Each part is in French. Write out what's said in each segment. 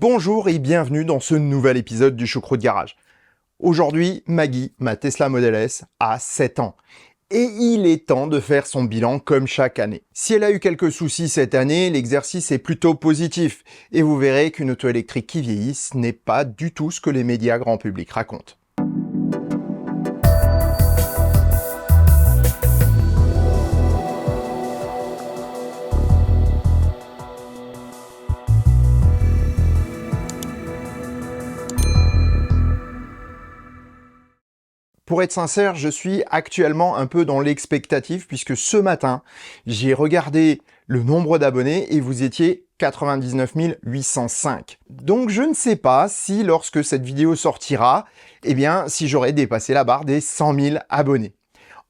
Bonjour et bienvenue dans ce nouvel épisode du Choucroute Garage. Aujourd'hui, Maggie, ma Tesla Model S, a 7 ans. Et il est temps de faire son bilan comme chaque année. Si elle a eu quelques soucis cette année, l'exercice est plutôt positif. Et vous verrez qu'une auto électrique qui vieillit, ce n'est pas du tout ce que les médias grand public racontent. Pour être sincère, je suis actuellement un peu dans l'expectative puisque ce matin, j'ai regardé le nombre d'abonnés et vous étiez 99 805. Donc je ne sais pas si lorsque cette vidéo sortira, si j'aurai dépassé la barre des 100 000 abonnés.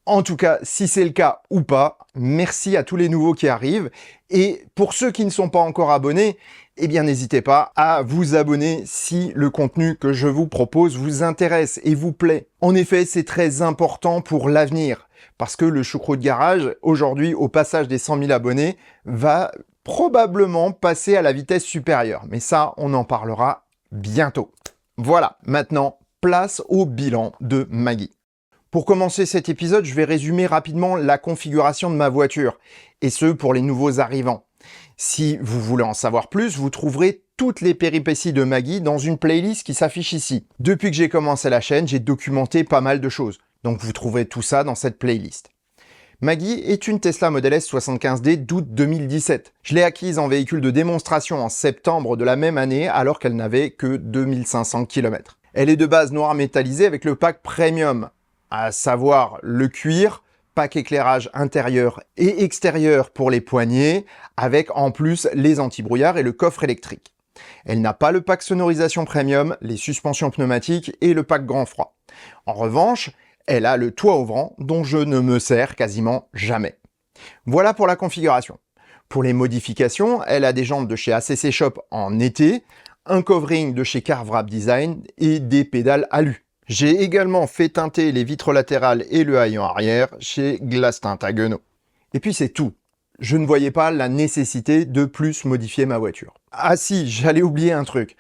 En tout cas, si c'est le cas ou pas, merci à tous les nouveaux qui arrivent. Et pour ceux qui ne sont pas encore abonnés, n'hésitez pas à vous abonner si le contenu que je vous propose vous intéresse et vous plaît. En effet, c'est très important pour l'avenir. Parce que le Choucroute Garage, aujourd'hui, au passage des 100 000 abonnés, va probablement passer à la vitesse supérieure. Mais ça, on en parlera bientôt. Voilà, maintenant, place au bilan de Maggie. Pour commencer cet épisode, je vais résumer rapidement la configuration de ma voiture, et ce pour les nouveaux arrivants. Si vous voulez en savoir plus, vous trouverez toutes les péripéties de Maggie dans une playlist qui s'affiche ici. Depuis que j'ai commencé la chaîne, j'ai documenté pas mal de choses, donc vous trouverez tout ça dans cette playlist. Maggie est une Tesla Model S 75D d'août 2017. Je l'ai acquise en véhicule de démonstration en septembre de la même année alors qu'elle n'avait que 2500 km. Elle est de base noire métallisée avec le pack Premium, à savoir le cuir, pack éclairage intérieur et extérieur pour les poignées, avec en plus les anti-brouillards et le coffre électrique. Elle n'a pas le pack sonorisation premium, les suspensions pneumatiques et le pack grand froid. En revanche, elle a le toit ouvrant dont je ne me sers quasiment jamais. Voilà pour la configuration. Pour les modifications, elle a des jantes de chez ACC Shop en été, un covering de chez Carvrap Design et des pédales alu. J'ai également fait teinter les vitres latérales et le haillon arrière chez Glass Tint à Guenot. Et puis c'est tout. Je ne voyais pas la nécessité de plus modifier ma voiture. Ah si, j'allais oublier un truc.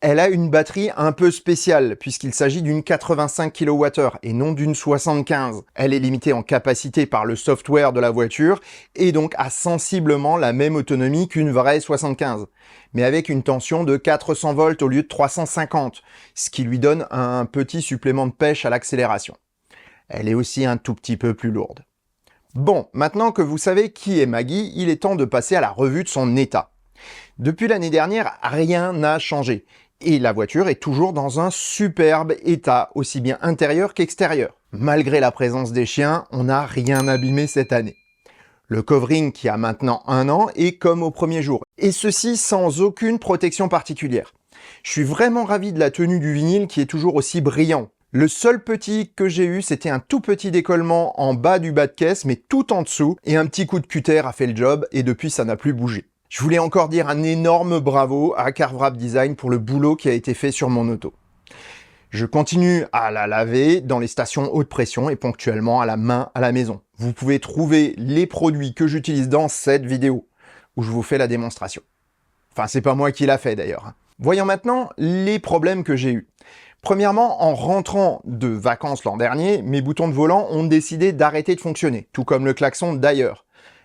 Elle a une batterie un peu spéciale puisqu'il s'agit d'une 85 kWh et non d'une 75. Elle est limitée en capacité par le software de la voiture et donc a sensiblement la même autonomie qu'une vraie 75, mais avec une tension de 400 volts au lieu de 350, ce qui lui donne un petit supplément de pêche à l'accélération. Elle est aussi un tout petit peu plus lourde. Bon, maintenant que vous savez qui est Maggie, il est temps de passer à la revue de son état. Depuis l'année dernière, rien n'a changé. Et la voiture est toujours dans un superbe état, aussi bien intérieur qu'extérieur. Malgré la présence des chiens, on n'a rien abîmé cette année. Le covering, qui a maintenant 1 an, est comme au premier jour. Et ceci sans aucune protection particulière. Je suis vraiment ravi de la tenue du vinyle qui est toujours aussi brillant. Le seul petit que j'ai eu, c'était un tout petit décollement en bas du bas de caisse, mais tout en dessous, et un petit coup de cutter a fait le job, et depuis ça n'a plus bougé. Je voulais encore dire un énorme bravo à Carvrap Design pour le boulot qui a été fait sur mon auto. Je continue à la laver dans les stations haute pression et ponctuellement à la main à la maison. Vous pouvez trouver les produits que j'utilise dans cette vidéo où je vous fais la démonstration. Enfin, c'est pas moi qui l'a fait d'ailleurs. Voyons maintenant les problèmes que j'ai eus. Premièrement, en rentrant de vacances l'an dernier, mes boutons de volant ont décidé d'arrêter de fonctionner, tout comme le klaxon d'ailleurs.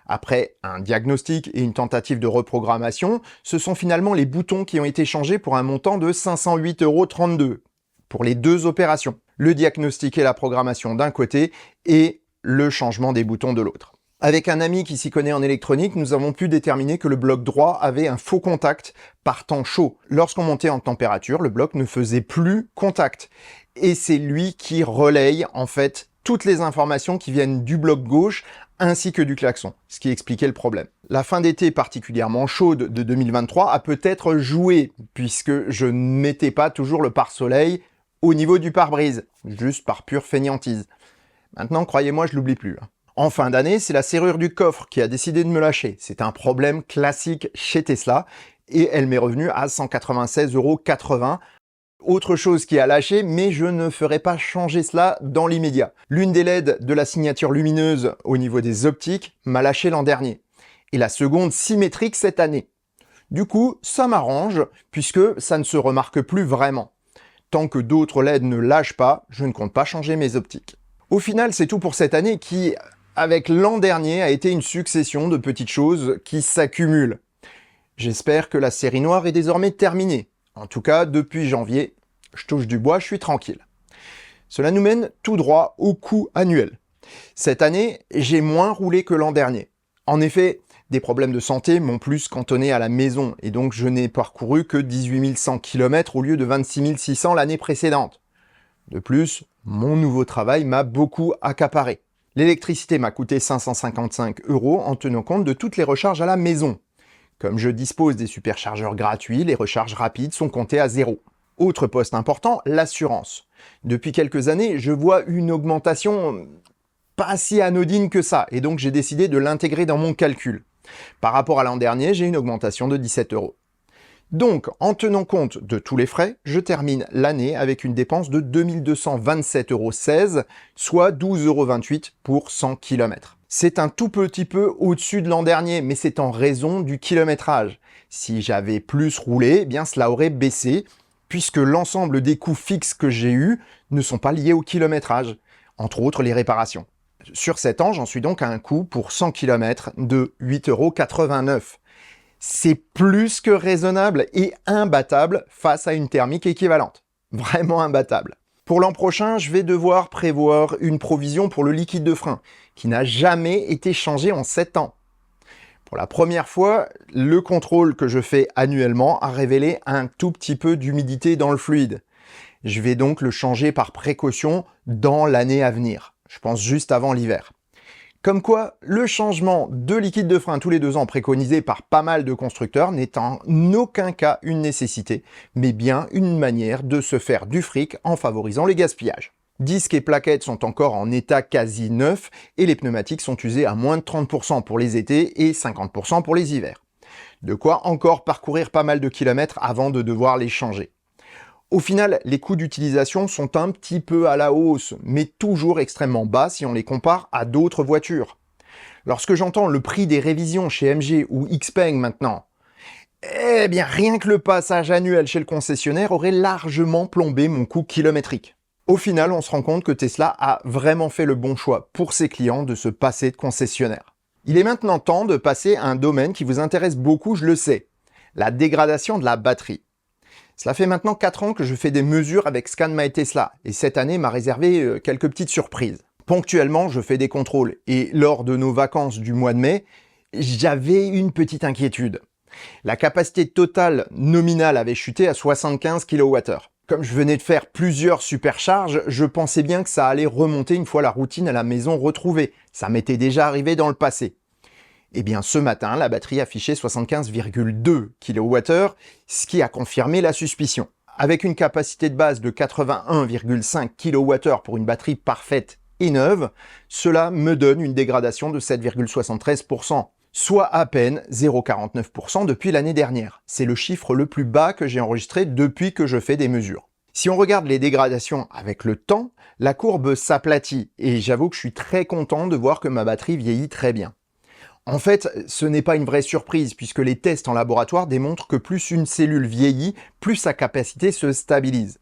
Après un diagnostic et une tentative de reprogrammation, ce sont finalement les boutons qui ont été changés pour un montant de 508,32 € pour les deux opérations. Le diagnostic et la programmation d'un côté et le changement des boutons de l'autre. Avec un ami qui s'y connaît en électronique, nous avons pu déterminer que le bloc droit avait un faux contact par temps chaud. Lorsqu'on montait en température, le bloc ne faisait plus contact. Et c'est lui qui relaye en fait toutes les informations qui viennent du bloc gauche ainsi que du klaxon, ce qui expliquait le problème. La fin d'été particulièrement chaude de 2023 a peut-être joué, puisque je ne mettais pas toujours le pare-soleil au niveau du pare-brise, juste par pure fainéantise. Maintenant, croyez-moi, je l'oublie plus. En fin d'année, c'est la serrure du coffre qui a décidé de me lâcher. C'est un problème classique chez Tesla, et elle m'est revenue à 196,80 €. Autre chose qui a lâché, mais je ne ferai pas changer cela dans l'immédiat. L'une des LED de la signature lumineuse au niveau des optiques m'a lâché l'an dernier. Et la seconde symétrique cette année. Du coup, ça m'arrange, puisque ça ne se remarque plus vraiment. Tant que d'autres LED ne lâchent pas, je ne compte pas changer mes optiques. Au final, c'est tout pour cette année qui, avec l'an dernier, a été une succession de petites choses qui s'accumulent. J'espère que la série noire est désormais terminée. En tout cas, depuis janvier, je touche du bois, je suis tranquille. Cela nous mène tout droit au coût annuel. Cette année, j'ai moins roulé que l'an dernier. En effet, des problèmes de santé m'ont plus cantonné à la maison, et donc je n'ai parcouru que 18 100 km au lieu de 26 600 l'année précédente. De plus, mon nouveau travail m'a beaucoup accaparé. L'électricité m'a coûté 555 € en tenant compte de toutes les recharges à la maison. Comme je dispose des superchargeurs gratuits, les recharges rapides sont comptées à 0. Autre poste important, l'assurance. Depuis quelques années, je vois une augmentation pas si anodine que ça, et donc j'ai décidé de l'intégrer dans mon calcul. Par rapport à l'an dernier, j'ai une augmentation de 17 €. Donc, en tenant compte de tous les frais, je termine l'année avec une dépense de 2227,16 €, soit 12,28 € pour 100 km. C'est un tout petit peu au-dessus de l'an dernier, mais c'est en raison du kilométrage. Si j'avais plus roulé, eh bien cela aurait baissé, puisque l'ensemble des coûts fixes que j'ai eus ne sont pas liés au kilométrage, entre autres les réparations. Sur 7 ans, j'en suis donc à un coût pour 100 km de 8,89 €. C'est plus que raisonnable et imbattable face à une thermique équivalente. Vraiment imbattable. Pour l'an prochain, je vais devoir prévoir une provision pour le liquide de frein, qui n'a jamais été changé en 7 ans. Pour la première fois, le contrôle que je fais annuellement a révélé un tout petit peu d'humidité dans le fluide. Je vais donc le changer par précaution dans l'année à venir. Je pense juste avant l'hiver. Comme quoi, le changement de liquide de frein tous les 2 ans préconisé par pas mal de constructeurs n'est en aucun cas une nécessité, mais bien une manière de se faire du fric en favorisant les gaspillages. Disques et plaquettes sont encore en état quasi neuf et les pneumatiques sont usés à moins de 30% pour les étés et 50% pour les hivers. De quoi encore parcourir pas mal de kilomètres avant de devoir les changer. Au final, les coûts d'utilisation sont un petit peu à la hausse, mais toujours extrêmement bas si on les compare à d'autres voitures. Lorsque j'entends le prix des révisions chez MG ou XPeng maintenant, eh bien rien que le passage annuel chez le concessionnaire aurait largement plombé mon coût kilométrique. Au final, on se rend compte que Tesla a vraiment fait le bon choix pour ses clients de se passer de concessionnaire. Il est maintenant temps de passer à un domaine qui vous intéresse beaucoup, je le sais, la dégradation de la batterie. Cela fait maintenant 4 ans que je fais des mesures avec Scan My Tesla, et cette année m'a réservé quelques petites surprises. Ponctuellement, je fais des contrôles, et lors de nos vacances du mois de mai, j'avais une petite inquiétude. La capacité totale nominale avait chuté à 75 kWh. Comme je venais de faire plusieurs supercharges, je pensais bien que ça allait remonter une fois la routine à la maison retrouvée. Ça m'était déjà arrivé dans le passé. Eh bien, ce matin, la batterie affichait 75,2 kWh, ce qui a confirmé la suspicion. Avec une capacité de base de 81,5 kWh pour une batterie parfaite et neuve, cela me donne une dégradation de 7,73%, soit à peine 0,49% depuis l'année dernière. C'est le chiffre le plus bas que j'ai enregistré depuis que je fais des mesures. Si on regarde les dégradations avec le temps, la courbe s'aplatit, et j'avoue que je suis très content de voir que ma batterie vieillit très bien. En fait, ce n'est pas une vraie surprise, puisque les tests en laboratoire démontrent que plus une cellule vieillit, plus sa capacité se stabilise.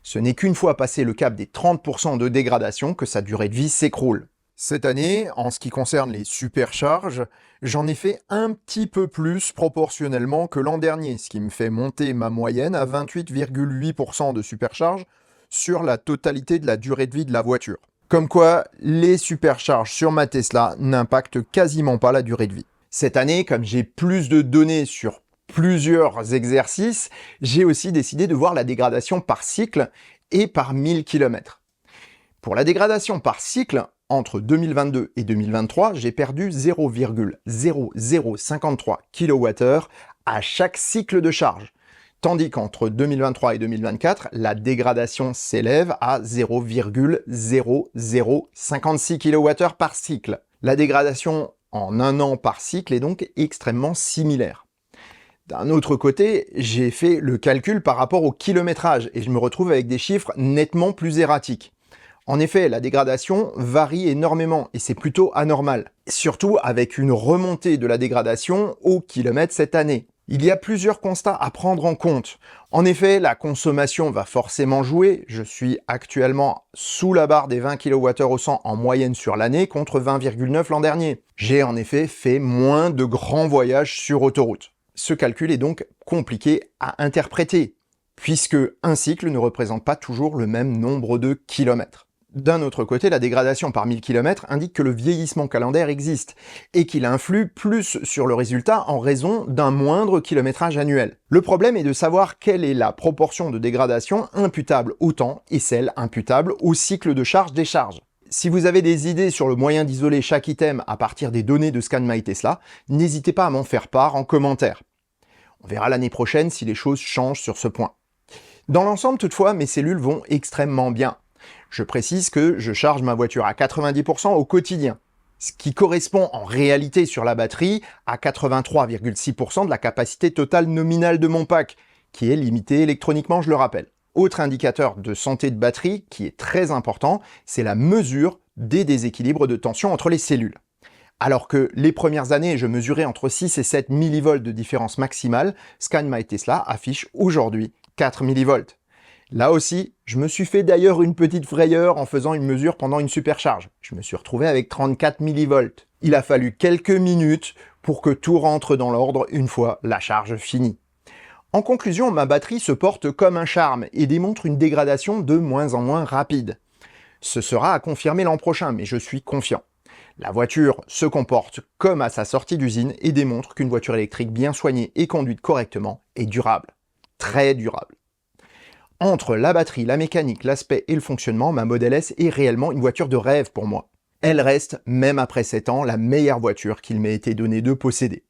Ce n'est qu'une fois passé le cap des 30% de dégradation que sa durée de vie s'écroule. Cette année, en ce qui concerne les supercharges, j'en ai fait un petit peu plus proportionnellement que l'an dernier, ce qui me fait monter ma moyenne à 28,8% de supercharge sur la totalité de la durée de vie de la voiture. Comme quoi, les supercharges sur ma Tesla n'impactent quasiment pas la durée de vie. Cette année, comme j'ai plus de données sur plusieurs exercices, j'ai aussi décidé de voir la dégradation par cycle et par 1000 km. Pour la dégradation par cycle, entre 2022 et 2023, j'ai perdu 0,0053 kWh à chaque cycle de charge. Tandis qu'entre 2023 et 2024, la dégradation s'élève à 0,0056 kWh par cycle. La dégradation en un an par cycle est donc extrêmement similaire. D'un autre côté, j'ai fait le calcul par rapport au kilométrage et je me retrouve avec des chiffres nettement plus erratiques. En effet, la dégradation varie énormément et c'est plutôt anormal. Surtout avec une remontée de la dégradation au kilomètre cette année. Il y a plusieurs constats à prendre en compte. En effet, la consommation va forcément jouer. Je suis actuellement sous la barre des 20 kWh au 100 en moyenne sur l'année contre 20,9 l'an dernier. J'ai en effet fait moins de grands voyages sur autoroute. Ce calcul est donc compliqué à interpréter, puisque un cycle ne représente pas toujours le même nombre de kilomètres. D'un autre côté, la dégradation par 1000 km indique que le vieillissement calendaire existe et qu'il influe plus sur le résultat en raison d'un moindre kilométrage annuel. Le problème est de savoir quelle est la proportion de dégradation imputable au temps et celle imputable au cycle de charge-décharge. Si vous avez des idées sur le moyen d'isoler chaque item à partir des données de Scan My Tesla, n'hésitez pas à m'en faire part en commentaire. On verra l'année prochaine si les choses changent sur ce point. Dans l'ensemble toutefois, mes cellules vont extrêmement bien. Je précise que je charge ma voiture à 90% au quotidien, ce qui correspond en réalité sur la batterie à 83,6% de la capacité totale nominale de mon pack, qui est limitée électroniquement, je le rappelle. Autre indicateur de santé de batterie qui est très important, c'est la mesure des déséquilibres de tension entre les cellules. Alors que les premières années, je mesurais entre 6 et 7 mV de différence maximale, Scan My Tesla affiche aujourd'hui 4 mV. Là aussi, je me suis fait d'ailleurs une petite frayeur en faisant une mesure pendant une supercharge. Je me suis retrouvé avec 34 mV. Il a fallu quelques minutes pour que tout rentre dans l'ordre une fois la charge finie. En conclusion, ma batterie se porte comme un charme et démontre une dégradation de moins en moins rapide. Ce sera à confirmer l'an prochain, mais je suis confiant. La voiture se comporte comme à sa sortie d'usine et démontre qu'une voiture électrique bien soignée et conduite correctement est durable. Très durable. Entre la batterie, la mécanique, l'aspect et le fonctionnement, ma Model S est réellement une voiture de rêve pour moi. Elle reste, même après 7 ans, la meilleure voiture qu'il m'ait été donné de posséder.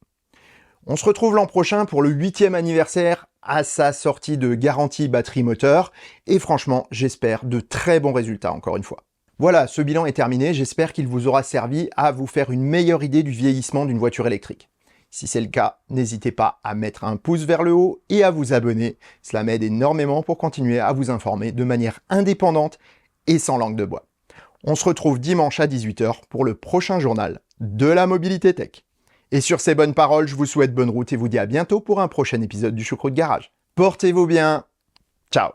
On se retrouve l'an prochain pour le 8e anniversaire à sa sortie de garantie batterie-moteur, et franchement, j'espère de très bons résultats encore une fois. Voilà, ce bilan est terminé, j'espère qu'il vous aura servi à vous faire une meilleure idée du vieillissement d'une voiture électrique. Si c'est le cas, n'hésitez pas à mettre un pouce vers le haut et à vous abonner. Cela m'aide énormément pour continuer à vous informer de manière indépendante et sans langue de bois. On se retrouve dimanche à 18 h pour le prochain journal de la mobilité tech. Et sur ces bonnes paroles, je vous souhaite bonne route et vous dis à bientôt pour un prochain épisode du Choucroute Garage. Portez-vous bien. Ciao.